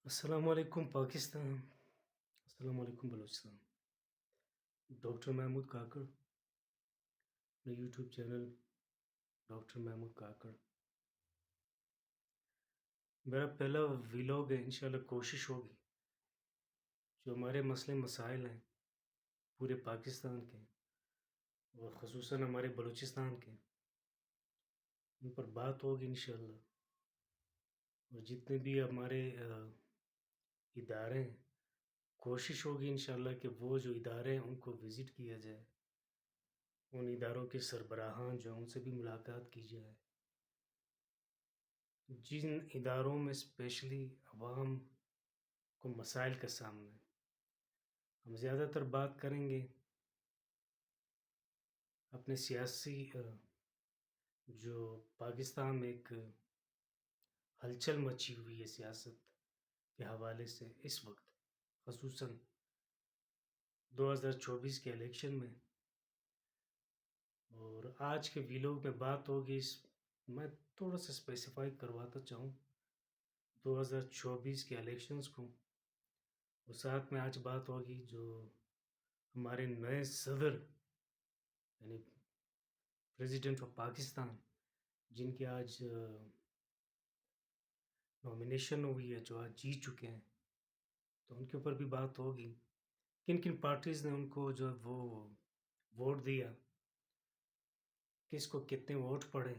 السلام علیکم پاکستان، السلام علیکم بلوچستان۔ ڈاکٹر محمود کاکڑ، اپنے YouTube channel doctor Mahmood Kakar, میرا پہلا ویلاگ ہے۔ انشاءاللہ کوشش ہوگی جو ہمارے مسئلے مسائل ہیں پورے پاکستان کے اور خصوصاً ہمارے بلوچستان کے، ان پر بات ہوگی انشاءاللہ۔ اور جتنے بھی ہمارے ادارے ہیں، کوشش ہوگی انشاءاللہ کہ وہ جو ادارے ہیں ان کو وزٹ کیا جائے، ان اداروں کے سربراہان جو ہیں ان سے بھی ملاقات کی جائے، جن اداروں میں اسپیشلی عوام کو مسائل کا سامنا ہے۔ ہم زیادہ تر بات کریں گے اپنے سیاسی جو پاکستان میں ایک ہلچل مچی ہوئی ہے سیاست کے حوالے سے اس وقت، خصوصاً 2024 کے الیکشن میں۔ اور آج کے ویلاگ میں بات ہوگی میں تھوڑا سا اسپیسیفائی کرواتا چاہوں 2024 کے الیکشنز کو، اور ساتھ میں آج بات ہوگی جو ہمارے نئے صدر یعنی پریزیڈنٹ آف پاکستان، جن کی آج نامینیشن ہوئی ہے، جو آج جیت چکے ہیں، تو ان کے اوپر بھی بات ہوگی۔ کن کن پارٹیز نے ان کو جو ہے وہ ووٹ دیا، کس کو کتنے ووٹ پڑے،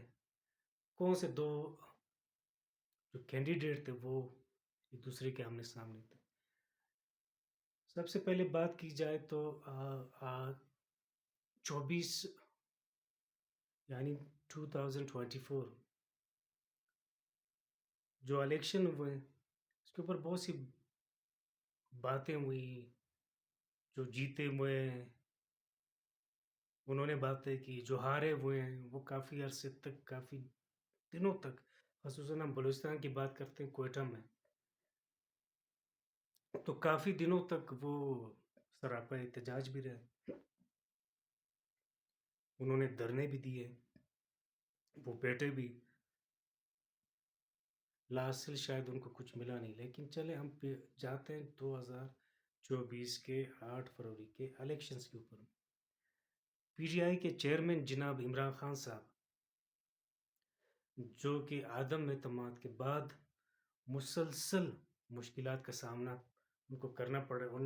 کون سے دو جو کینڈیڈیٹ تھے وہ ایک دوسرے کے آمنے سامنے تھے۔ سب سے پہلے بات کی جائے تو 24 یعنی 2024 جو الیکشن ہوئے اس کے اوپر بہت سی باتیں ہوئی۔ جو جیتے ہوئے ہیں انہوں نے باتیں کی، جو ہارے ہوئے ہیں وہ کافی عرصے تک، کافی دنوں تک، خصوصاً ہم بلوچستان کی بات کرتے ہیں کوئٹہ میں، تو کافی دنوں تک وہ سراپا احتجاج بھی رہے، انہوں نے دھرنے بھی دیے، وہ بیٹے بھی، لاصل شاید ان کو کچھ ملا نہیں۔ لیکن چلے ہم جاتے ہیں 2024 کے 8 فروری کے الیکشنز کے اوپر۔ پی ٹی آئی کے چیئرمین جناب عمران خان صاحب، جو کہ عدم اعتماد کے بعد مسلسل مشکلات کا سامنا ان کو کرنا پڑا، اور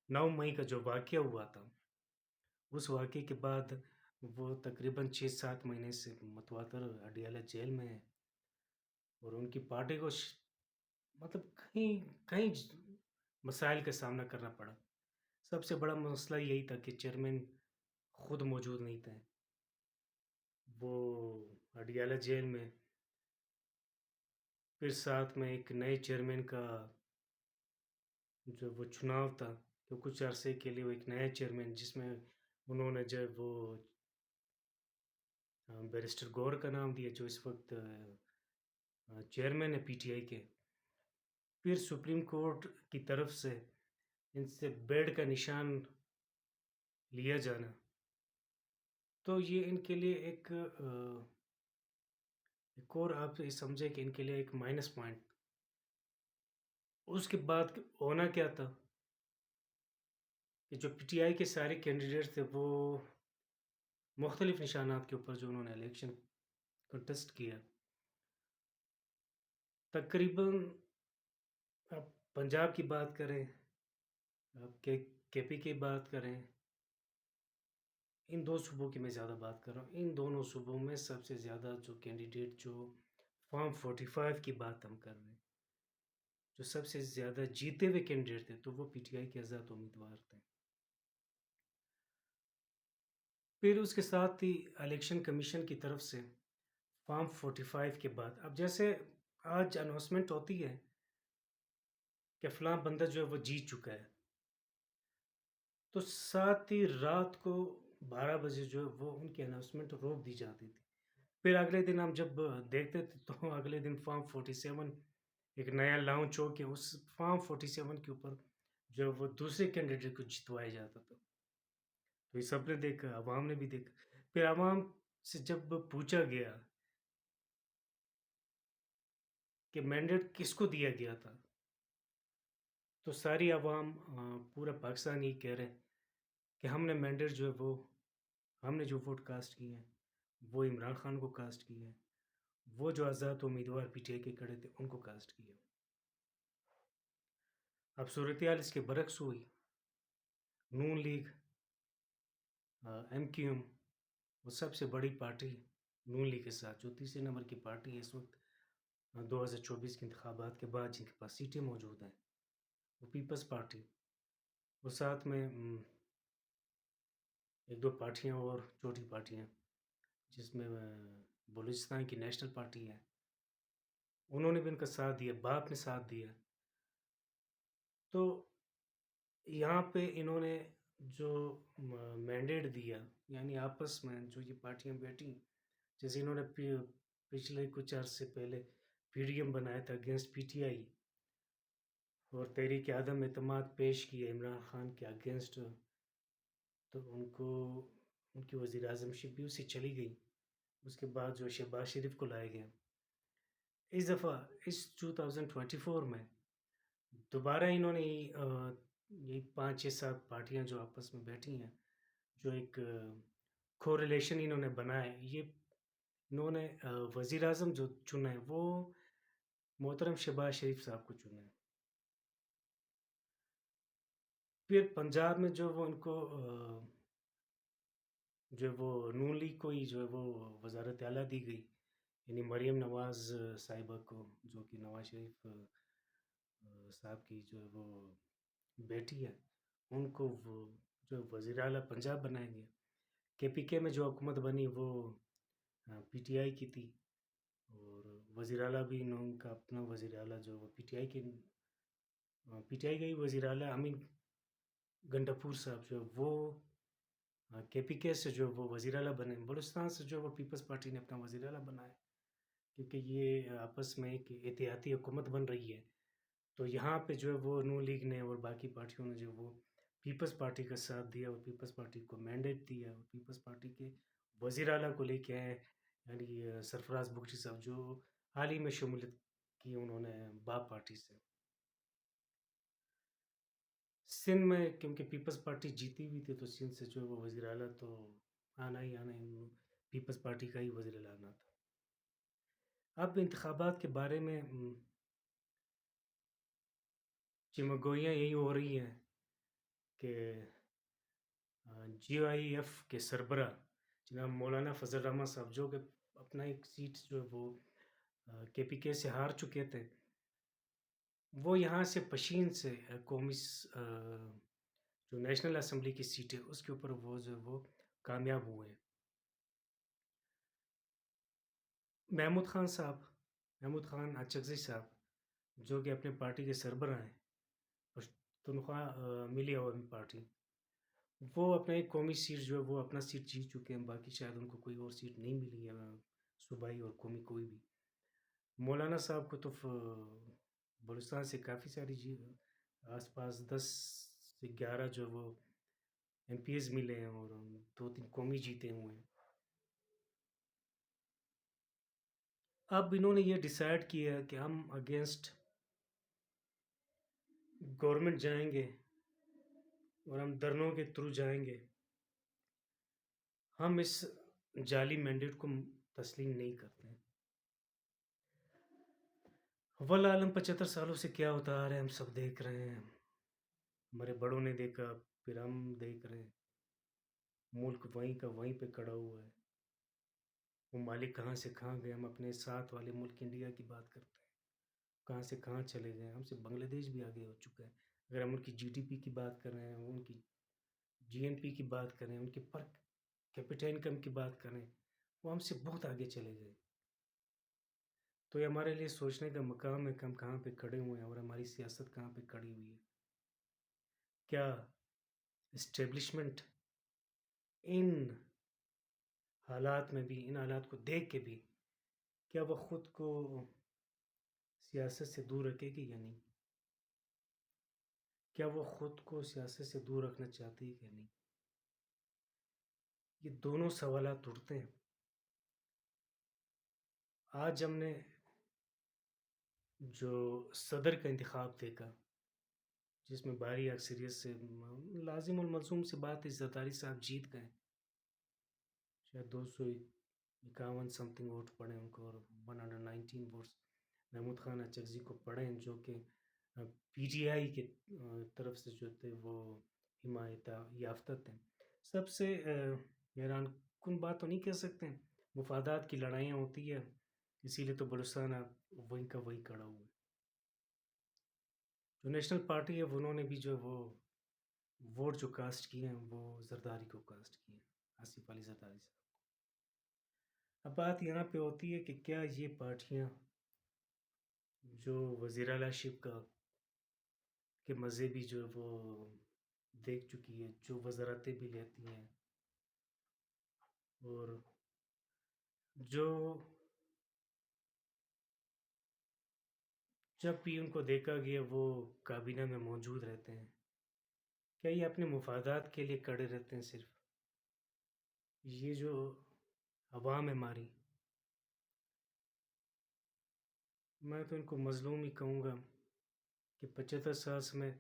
9 مئی کا جو واقعہ ہوا تھا اس واقعے کے بعد وہ تقریباً 6-7 مہینے سے متواتر اڈیالہ جیل میں ہے، اور ان کی پارٹی کو مطلب کئی مسائل کا سامنا کرنا پڑا۔ سب سے بڑا مسئلہ یہی تھا کہ چیئرمین خود موجود نہیں تھے، وہ اڈیالہ جیل میں، پھر ساتھ میں ایک نئے چیئرمین کا جو وہ چناؤ تھا، تو کچھ عرصے کے لیے وہ ایک نیا چیئرمین جس میں انہوں نے جو وہ بیرسٹر گور کا نام دیا، جو اس وقت چیئرمین ہے پی ٹی آئی کے۔ پھر سپریم کورٹ کی طرف سے ان سے بیڈ کا نشان لیا جانا، تو یہ ان کے لیے ایک اور آپ یہ سمجھے کہ ان کے لیے ایک مائنس پوائنٹ۔ اس کے بعد ہونا کیا تھا کہ جو پی ٹی آئی کے سارے کینڈیڈیٹ تھے وہ مختلف نشانات کے اوپر جو انہوں نے الیکشن کنٹیسٹ کیا، تقریباً آپ پنجاب کی بات کریں، آپ کے پی کی بات کریں، ان 2 صوبوں کی میں زیادہ بات کر رہا ہوں۔ ان دونوں صوبوں میں سب سے زیادہ جو کینڈیڈیٹ جو فارم 45 کی بات ہم کر رہے ہیں، جو سب سے زیادہ جیتے ہوئے کینڈیڈیٹ تھے، تو وہ پی ٹی آئی کے آزاد امیدوار تھے۔ پھر اس کے ساتھ ہی الیکشن کمیشن کی طرف سے فارم 45 کے بعد، اب جیسے آج اناؤنسمنٹ ہوتی ہے کہ فلاں بندہ جو ہے وہ جیت چکا ہے، تو ساتھ ہی رات کو 12 بجے جو ہے وہ ان کی اناؤنسمنٹ روک دی جاتی تھی۔ پھر اگلے دن ہم جب دیکھتے تھے تو اگلے دن فارم 47 ایک نیا لانچ ہو کے اس فارم 47 کے اوپر جو وہ دوسرے کینڈیڈیٹ کو جتوایا جاتا تھا، تو یہ سب نے دیکھا، عوام نے بھی دیکھا۔ پھر عوام سے جب پوچھا گیا کہ مینڈیٹ کس کو دیا گیا تھا، تو ساری عوام پورا پاکستان یہ کہہ رہے ہیں کہ ہم نے مینڈیٹ جو ہے وہ ہم نے جو ووٹ کاسٹ کیے ہیں وہ عمران خان کو کاسٹ کیے ہیں، وہ جو آزاد امیدوار پی ٹی آئی کے کھڑے تھے ان کو کاسٹ کیا۔ اب صورتحال اس کے برعکس ہوئی، نون لیگ، ایم کیو ایم، وہ سب سے بڑی پارٹی نون لیگ کے ساتھ جو تیسرے نمبر کی پارٹی ہے اس وقت 2024 کے انتخابات کے بعد جن کے پاس سیٹیں موجود ہیں، وہ پیپلز پارٹی، وہ ساتھ میں ایک دو پارٹیاں اور چھوٹی پارٹیاں جس میں بلوچستان کی نیشنل پارٹی ہے، انہوں نے بھی ان کا ساتھ دیا، باپ نے ساتھ دیا۔ تو یہاں پہ انہوں نے جو مینڈیٹ دیا، یعنی آپس میں جو یہ پارٹیاں بیٹھی، جیسے انہوں نے پچھلے کچھ عرصے پہلے پی ڈی ایم بنایا تھا اگینسٹ پی ٹی آئی، اور تحریک عدم اعتماد پیش کی عمران خان کے اگینسٹ، تو ان کی وزیر اعظم شپ بھی اسی چلی گئی۔ اس کے بعد جو شہباز شریف کو لایا گیا، اس دفعہ اس 2024 میں دوبارہ انہوں نے یہ 5 6 7 پارٹیاں جو آپس میں بیٹھی ہیں، جو ایک کوریلیشن انہوں نے بنایا ہے، یہ انہوں نے وزیر اعظم جو چنا ہے وہ محترم شہباز شریف صاحب کو چنا ہے۔ پھر پنجاب میں جو وہ ان کو جو وہ نون لیگ کو ہی جو ہے وہ وزارت اعلیٰ دی گئی، یعنی مریم نواز صاحبہ کو، جو کہ نواز شریف صاحب کی جو ہے وہ بیٹی ہے، ان کو وہ جو وزیر اعلیٰ پنجاب بنایا گیا۔ کے پی کے میں جو حکومت بنی وہ پی ٹی آئی کی تھی، اور وزیر اعلیٰ بھی ان کا اپنا وزیر اعلیٰ جو وہ پی ٹی آئی کا ہی وزیر اعلیٰ امین گنڈاپور صاحب جو وہ کے پی کے سے جو وہ وزیر اعلیٰ بنے، بلوچستان سے جو وہ پیپلز پارٹی نے اپنا وزیر اعلیٰ بنایا، کیونکہ یہ آپس میں ایک اتحادی حکومت بن رہی ہے۔ تو یہاں پہ جو ہے وہ نون لیگ نے اور باقی پارٹیوں نے جو وہ پیپلز پارٹی کا ساتھ دیا اور پیپلز پارٹی کو مینڈیٹ دیا، اور پیپلز پارٹی کے وزیر اعلیٰ کو لے کے آئے، یعنی سرفراز بگٹی صاحب جو حال ہی میں شمولیت کی انہوں نے باپ پارٹی سے۔ سندھ میں کیونکہ پیپلز پارٹی جیتی ہوئی تھی تو سندھ سے جو ہے وہ وزیر اعلیٰ تو آنا ہی پیپلز پارٹی کا ہی وزیر اعلیٰ آنا تھا۔ اب انتخابات کے بارے میں چمگوئیاں یہی ہو رہی ہیں کہ جی آئی ایف کے سربراہ جناب مولانا فضل الرحمن صاحب جو کہ اپنا ایک سیٹ جو ہے وہ کے پی کے سے ہار چکے تھے، وہ یہاں سے پشین سے قومی جو نیشنل اسمبلی کی سیٹ ہے اس کے اوپر وہ جو ہے وہ کامیاب ہوئے ہیں۔ محمود خان اچکزئی صاحب جو کہ اپنے پارٹی کے سربراہ ہیں، پختونخوا ملی عوامی پارٹی، وہ اپنا ایک قومی سیٹ جو ہے وہ اپنا سیٹ جیت چکے ہیں، باقی شاید ان کو کوئی اور سیٹ نہیں ملی ہے صوبائی اور قومی کوئی بھی۔ مولانا صاحب کو تو بلوچستان سے کافی ساری آس پاس 10 سے 11 جو وہ ایم پی ایز ملے ہیں، اور 2 3 قومی جیتے ہوئے ہیں۔ اب انہوں نے یہ ڈیسائیڈ کیا کہ ہم اگینسٹ گورنمنٹ جائیں گے اور ہم دھرنوں کے تھرو جائیں گے، ہم اس جعلی مینڈیٹ کو تسلیم نہیں کرتے ہیں۔ والعالم 75 سالوں سے کیا ہوتا آ رہا ہے ہم سب دیکھ رہے ہیں، ہمارے بڑوں نے دیکھا، پھر ہم دیکھ رہے ہیں، ملک وہیں کا وہیں پہ کھڑا ہوا ہے، وہ مالک کہاں سے کہاں گئے۔ ہم اپنے ساتھ والے ملک انڈیا کی بات کرتے ہیں، کہاں سے کہاں چلے گئے، ہم سے بنگلہ دیش بھی آگے ہو چکا ہے۔ اگر ہم ان کی جی ڈی پی کی بات کر رہے ہیں، ان کی جی این پی کی بات کریں، ان کے پر کیپٹل انکم کی بات کریں، وہ ہم سے بہت آگے چلے گئے۔ تو یہ ہمارے لیے سوچنے کا مقام ہے کہ ہم کہاں پہ کھڑے ہوئے ہیں اور ہماری سیاست کہاں پہ کھڑی ہوئی ہے۔ کیا اسٹیبلشمنٹ ان حالات میں بھی، ان حالات کو دیکھ کے بھی، کیا وہ خود کو سیاست سے دور رکھے گی یا نہیں؟ کیا وہ خود کو سیاست سے دور رکھنا چاہتی ہے کہ نہیں؟ یہ دونوں سوالات اٹھتے ہیں۔ آج ہم نے جو صدر کا انتخاب دیکھا، جس میں بھاری اکثریت سے لازم الملزوم سے بات ہے، زرداری صاحب جیت گئے، شاید 251 سم تھنگ ووٹ پڑے ان کو، اور 119 ووٹس محمود خان اچکزی کو پڑے، جو کہ پی ٹی آئی کے طرف سے جو تھے وہ حمایت یافتہ تھے۔ سب سے حیران کن بات تو نہیں کہہ سکتے، مفادات کی لڑائیاں ہوتی ہے، اسی لیے تو بلوچستان وہیں کا وہی کھڑا ہوا ہے۔ جو نیشنل پارٹی ہے انہوں نے بھی جو وہ ووٹ جو کاسٹ کیے ہیں وہ زرداری کو کاسٹ کیے ہیں، آصف علی زرداری صاحب۔ اب بات یہاں پہ ہوتی ہے کہ کیا یہ پارٹیاں جو وزیر اعلیٰ شپ کا کے مزے بھی جو وہ دیکھ چکی ہے، جو وزارتیں بھی لیتی ہیں، اور جو جب بھی ان کو دیکھا گیا وہ کابینہ میں موجود رہتے ہیں، کیا یہ اپنے مفادات کے لیے کڑے رہتے ہیں صرف؟ یہ جو عوام ہے ہماری، میں تو ان کو مظلوم ہی کہوں گا کہ 75 سال سے میں